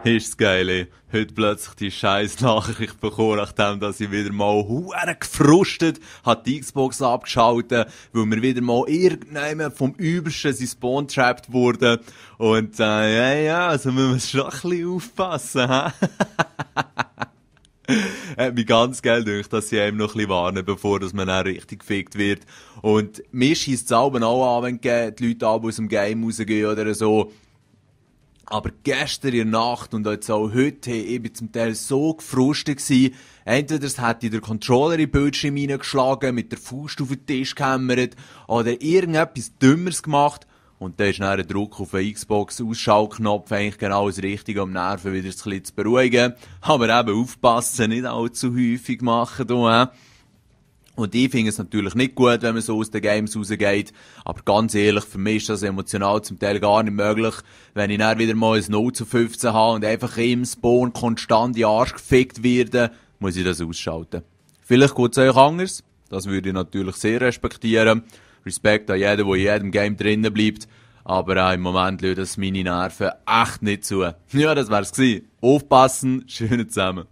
Ist's geil, ey. Heute plötzlich die scheiß Nachricht bekommen, nachdem dass ich wieder mal hure gefrustet hat die Xbox abgeschaltet, weil wir wieder mal irgendjemand vom Übelsten sein Spawn trapped wurde. Und ja, also müssen wir schon ein bisschen aufpassen, hä? Hat mich ganz geil gedacht, dass sie einem noch ein bisschen warnen, bevor dass man dann richtig gefickt wird. Und mir scheisst es auch an, wenn die Leute aus dem Game rausgehen oder so. Aber gestern in der Nacht und jetzt auch heute, ich bin zum Teil so gefrustet gewesen. Entweder es hätte der Controller in den Bildschirm reingeschlagen, mit der Faust auf den Tisch gehämmert oder irgendetwas Dümmeres gemacht. Und dann ist dann der Druck auf den Xbox-Ausschaltknopf eigentlich genau das Richtige, um die Nerven wieder ein bisschen zu beruhigen. Aber eben aufpassen, nicht allzu häufig machen, du, Und ich finde es natürlich nicht gut, wenn man so aus den Games rausgeht. Aber ganz ehrlich, für mich ist das emotional zum Teil gar nicht möglich. Wenn ich dann wieder mal ein 0:15 habe und einfach im Spawn konstant in den Arsch gefickt werde, muss ich das ausschalten. Vielleicht geht es euch anders. Das würde ich natürlich sehr respektieren. Respekt an jeden, der in jedem Game drinnen bleibt. Aber im Moment lösen das meine Nerven echt nicht zu. Ja, das wär's gewesen. Aufpassen, schön zusammen.